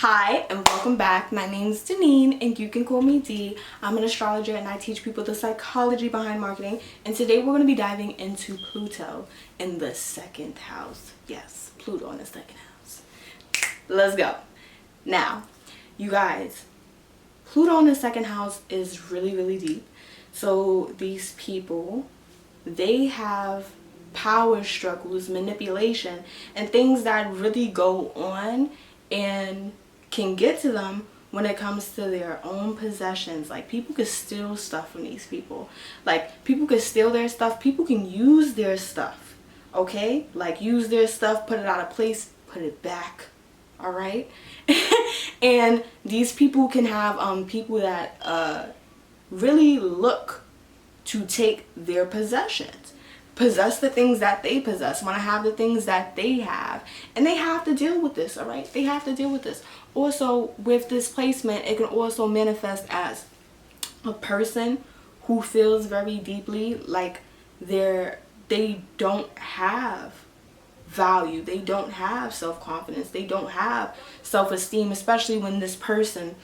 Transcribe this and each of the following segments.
Hi and welcome back. My name's Deneen and you can call me D. I'm an astrologer and I teach people the psychology behind marketing. And today we're going to be diving into Pluto in the second house. Yes, Pluto in the second house. Let's go. Now, you guys, Pluto in the second house is really deep. So these people, they have power struggles, manipulation, and things that really go on and can get to them when it comes to their own possessions. Like, people can steal stuff from these people. Like, people can steal their stuff. People can use their stuff, okay? Like, use their stuff, put it out of place, put it back, all right? And these people can have people that really look to take their possessions, possess the things that they possess, want to have the things that they have, and they have to deal with this, all right? They have to deal with this. Also, with this placement, it can also manifest as a person who feels very deeply like they don't have value, they don't have self-confidence, they don't have self-esteem, especially when this person,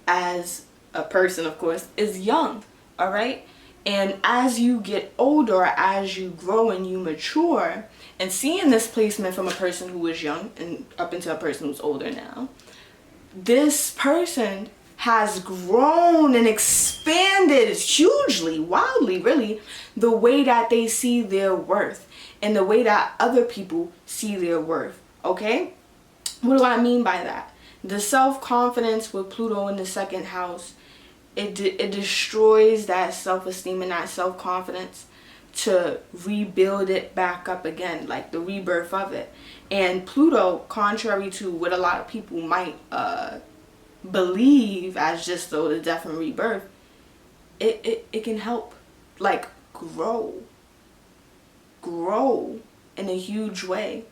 as a person of course, is young, all right? And as you get older, as you grow and you mature, and seeing this placement from a person who is young and up into a person who's older now, this person has grown and expanded hugely, wildly, really, the way that they see their worth and the way that other people see their worth, okay? What do I mean by that? The self-confidence with Pluto in the second house, it destroys that self-esteem and that self-confidence to rebuild it back up again, like the rebirth of it. And Pluto, contrary to what a lot of people might believe as just though the death and rebirth, it can help like grow in a huge way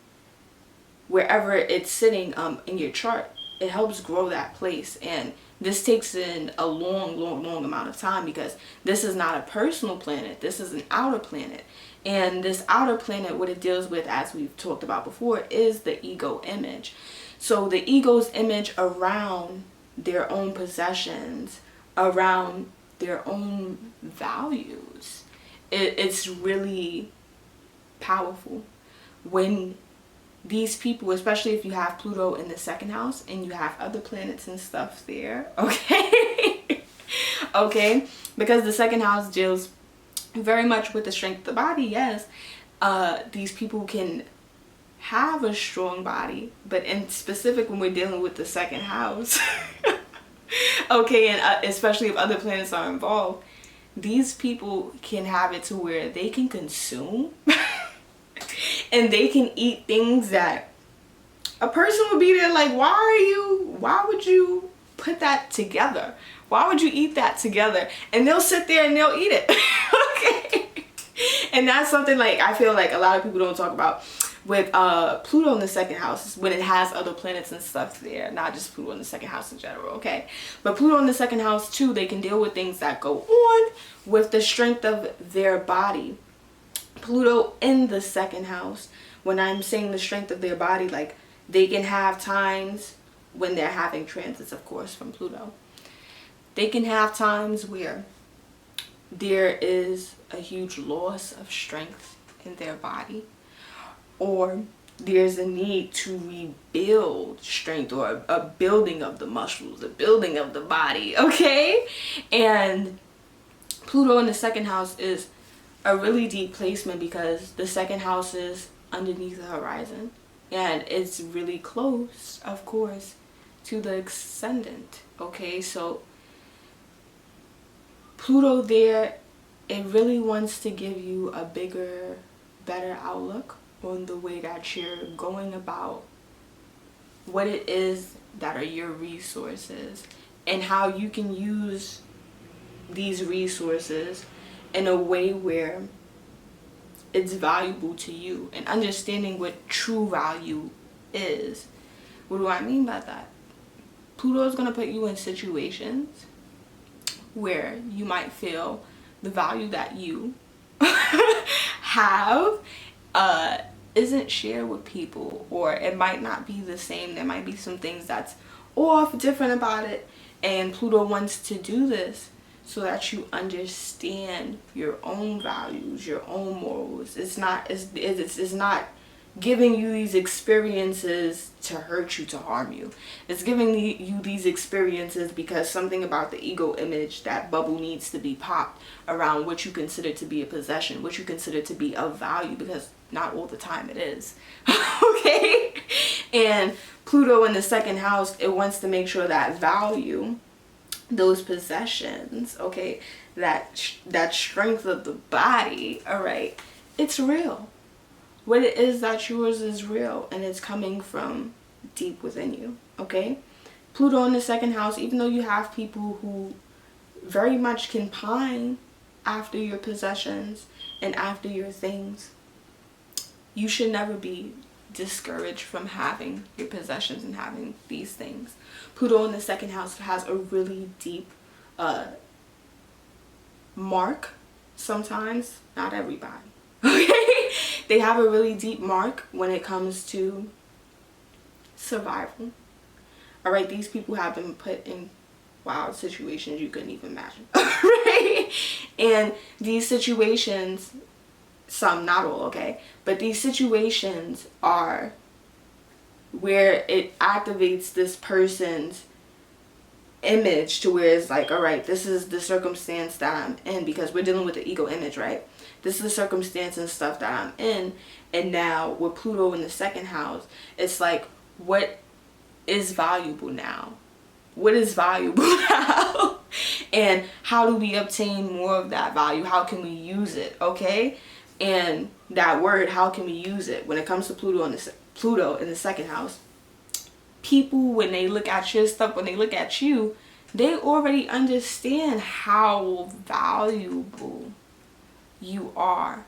wherever it's sitting in your chart. It helps grow that place, and this takes in a long amount of time, because this is not a personal planet, this is an outer planet. And this outer planet, what it deals with, as we've talked about before, is the ego image. So the ego's image around their own possessions, around their own values, it's really powerful when these people, especially if you have Pluto in the second house and you have other planets and stuff there, okay? Okay, because the second house deals very much with the strength of the body. Yes, these people can have a strong body, but in specific when we're dealing with the second house, okay, and especially if other planets are involved, these people can have it to where they can consume and they can eat things that a person would be there like, why would you put that together? Why would you eat that together? And they'll sit there and they'll eat it. Okay. And that's something like I feel like a lot of people don't talk about with Pluto in the second house, when it has other planets and stuff there, not just Pluto in the second house in general, okay? But Pluto in the second house too, they can deal with things that go on with the strength of their body. Pluto in the second house, when I'm saying the strength of their body, like they can have times when they're having transits, of course, from Pluto. They can have times where there is a huge loss of strength in their body, or there's a need to rebuild strength, or a building of the muscles, a building of the body, okay? And Pluto in the second house is a really deep placement, because the second house is underneath the horizon and it's really close, of course, to the ascendant, okay? So Pluto there, it really wants to give you a bigger, better outlook on the way that you're going about what it is that are your resources, and how you can use these resources in a way where it's valuable to you, and understanding what true value is. What do I mean by that? Pluto is going to put you in situations where you might feel the value that you have isn't shared with people, or it might not be the same. There might be some things that's off, different about it. And Pluto wants to do this so that you understand your own values, your own morals. It's not giving you these experiences to hurt you, to harm you. It's giving you these experiences because something about the ego image, that bubble, needs to be popped around what you consider to be a possession, what you consider to be of value, because not all the time it is. Okay? And Pluto in the second house, it wants to make sure that value, those possessions, okay, that strength of the body, all right, it's real. What it is that's yours is real, and it's coming from deep within you, okay? Pluto in the second house, even though you have people who very much can pine after your possessions and after your things, you should never be discouraged from having your possessions and having these things. Pluto in the second house has a really deep mark sometimes, not everybody, okay? They have a really deep mark when it comes to survival. All right, these people have been put in wild situations you couldn't even imagine. Right? And these situations, some, not all, okay, but these situations are where it activates this person's image to where it's like, all right, this is the circumstance that I'm in, because we're dealing with the ego image, right? This is the circumstance and stuff that I'm in. And now with Pluto in the second house, it's like, what is valuable now? What is valuable now? And how do we obtain more of that value? How can we use it? Okay? And that word, how can we use it? When it comes to Pluto in the second house, people, when they look at your stuff, when they look at you, they already understand how valuable you are.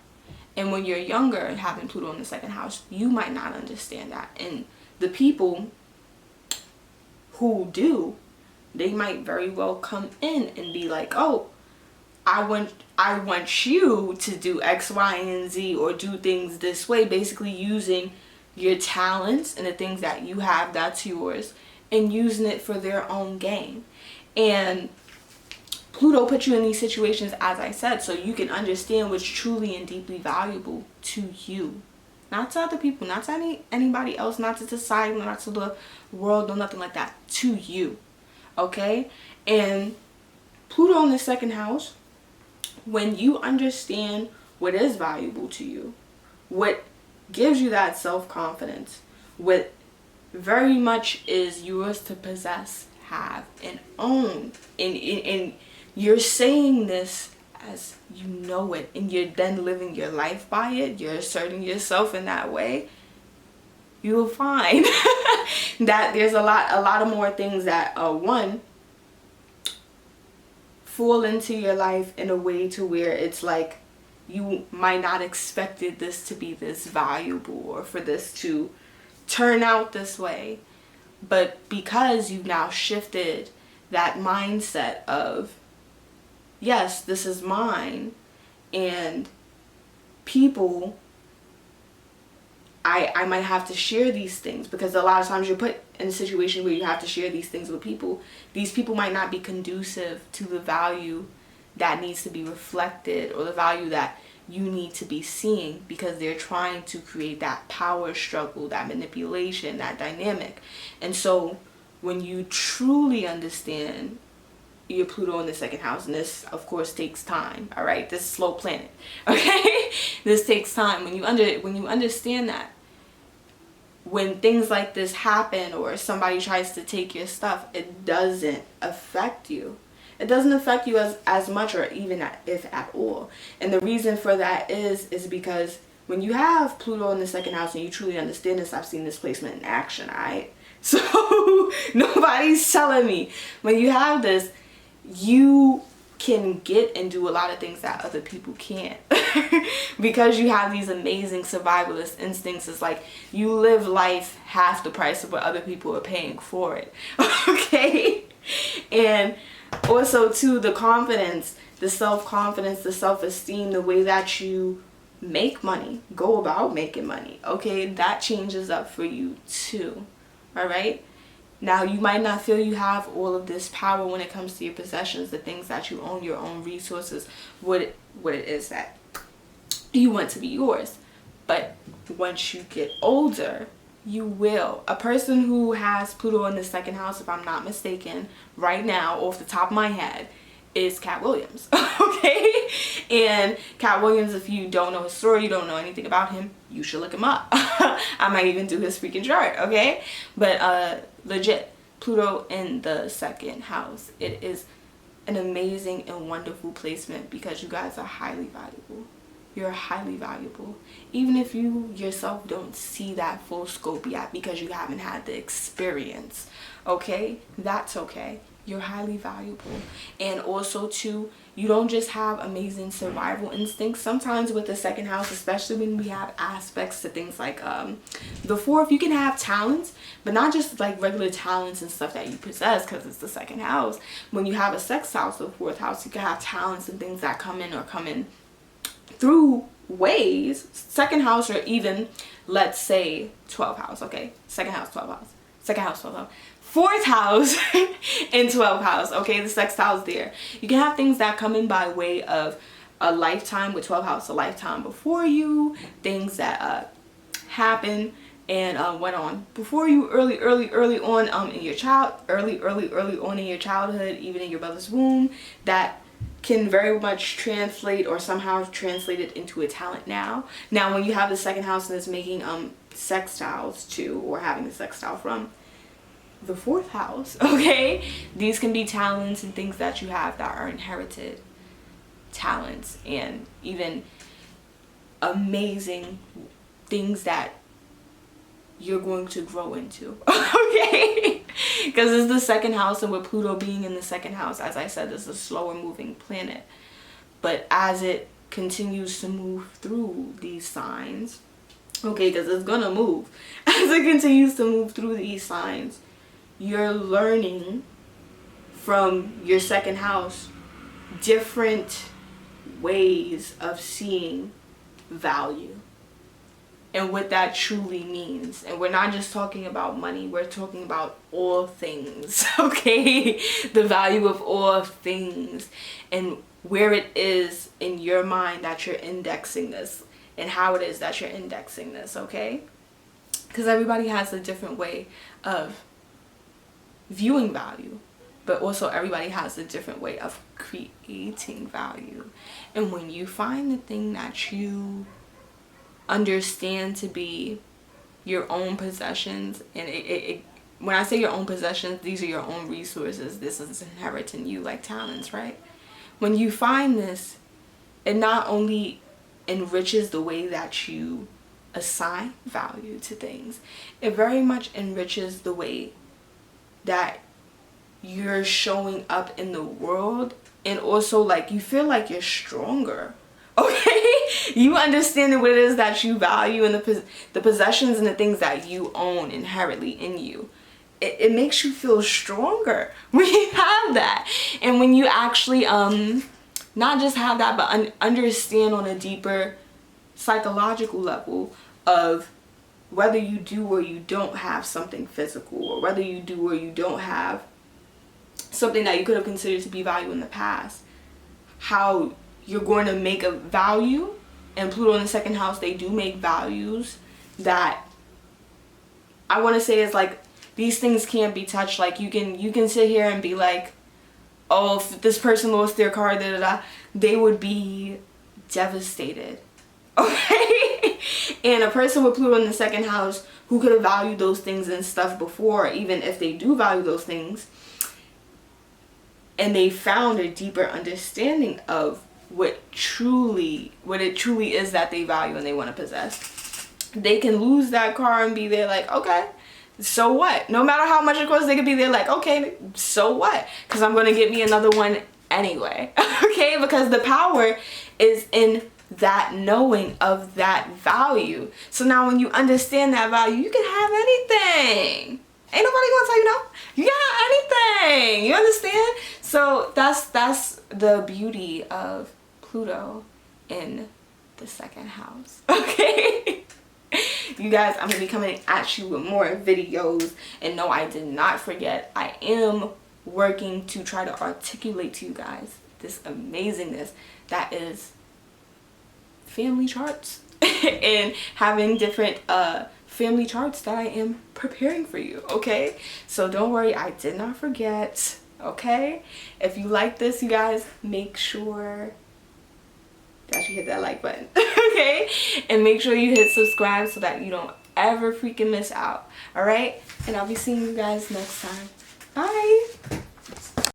And when you're younger and having Pluto in the second house, you might not understand that. And the people who do, they might very well come in and be like, oh, I want you to do X, Y, and Z, or do things this way, basically using your talents and the things that you have that's yours and using it for their own gain. And Pluto put you in these situations, as I said, so you can understand what's truly and deeply valuable to you. Not to other people, not to anybody else, not to society, not to the world, no, nothing like that. To you. Okay? And Pluto in the second house, when you understand what is valuable to you, what gives you that self-confidence, what very much is yours to possess, have, and own, and you're saying this as you know it, and you're then living your life by it, you're asserting yourself in that way, you will find that there's a lot of more things that one fall into your life in a way to where it's like you might not expected this to be this valuable or for this to turn out this way. But because you've now shifted that mindset of, yes, this is mine, and people, I might have to share these things, because a lot of times you're put in a situation where you have to share these things with people. These people might not be conducive to the value that needs to be reflected, or the value that you need to be seeing, because they're trying to create that power struggle, that manipulation, that dynamic. And so when you truly understand your Pluto in the second house, and this of course takes time, all right, this is slow planet, okay, this takes time. When you understand that, when things like this happen, or somebody tries to take your stuff, it doesn't affect you. It doesn't affect you as much, or even if at all. And the reason for that is because when you have Pluto in the second house and you truly understand this, I've seen this placement in action, alright? So nobody's telling me. When you have this, you can get and do a lot of things that other people can't. Because you have these amazing survivalist instincts. It's like you live life half the price of what other people are paying for it. Okay? And also too, the confidence, the self-confidence, the self-esteem, the way that you make money, go about making money, okay, that changes up for you too. All right? Now, you might not feel you have all of this power when it comes to your possessions, the things that you own, your own resources, what it is that you want to be yours. But once you get older, you will. A person who has Pluto in the second house, if I'm not mistaken, right now, off the top of my head, is Cat Williams. Okay? And Cat Williams, if you don't know his story, you don't know anything about him, you should look him up. I might even do his freaking chart, okay? But legit, Pluto in the second house. It is an amazing and wonderful placement because you guys are highly valuable. You're highly valuable. Even if you yourself don't see that full scope yet because you haven't had the experience, okay? That's okay. You're highly valuable. And also too, you don't just have amazing survival instincts. Sometimes with the second house, especially when we have aspects to things like the fourth, you can have talents, but not just like regular talents and stuff that you possess because it's the second house. When you have a sextile to the fourth house, you can have talents and things that come in through ways. Second house, or even let's say 12th house. Okay, second house, 12th house, second house, 12th house, fourth house and 12th house. Okay, the sextile's there. You can have things that come in by way of a lifetime, with 12th house, a lifetime before you, things that happen and went on before you early on in your early on in your childhood, even in your mother's womb, that can very much translate or somehow translate it into a talent now. Now, when you have the second house and it's making sextiles to, or having a sextile from the fourth house, okay, these can be talents and things that you have that are inherited talents, and even amazing things that you're going to grow into. Okay, because it's the second house, and with Pluto being in the second house, as I said, it's a slower moving planet, but as it continues to move through these signs, okay, because it's gonna move, as it continues to move through these signs, you're learning from your second house different ways of seeing value and what that truly means. And we're not just talking about money, we're talking about all things, okay? The value of all things, and where it is in your mind that you're indexing this, and how it is that you're indexing this, okay? Because everybody has a different way of viewing value, but also everybody has a different way of creating value. And when you find the thing that you understand to be your own possessions, and when I say your own possessions, these are your own resources, this is inherent in you, like talents, right? When you find this, it not only enriches the way that you assign value to things, it very much enriches the way that you're showing up in the world, and also like you feel like you're stronger, okay? You understand what it is that you value, and the possessions and the things that you own inherently in you. It makes you feel stronger when you have that, and when you actually not just have that, but understand on a deeper psychological level of whether you do or you don't have something physical, or whether you do or you don't have something that you could have considered to be value in the past, how you're going to make a value. And Pluto in the second house, they do make values that I want to say is like, these things can't be touched. Like you can sit here and be like, oh, if this person lost their car, da da da, they would be devastated. Okay? And a person with Pluto in the second house who could have valued those things and stuff before, even if they do value those things, and they found a deeper understanding of what it truly is that they value and they want to possess, they can lose that car and be there like, okay, so what? No matter how much it costs, they could be there like, okay, so what? Because I'm going to get me another one anyway. Okay? Because the power is in that knowing of that value. So now when you understand that value, you can have anything. Ain't nobody gonna tell you no. You can have anything. You understand? So that's the beauty of Pluto in the second house. Okay? You guys, I'm gonna be coming at you with more videos. And no, I did not forget, I am working to try to articulate to you guys this amazingness that is family charts and having different family charts that I am preparing for you. Okay, so don't worry, I did not forget. Okay, if you like this, you guys, make sure that you hit that like button. Okay, and make sure you hit subscribe so that you don't ever freaking miss out. All right, and I'll be seeing you guys next time. Bye.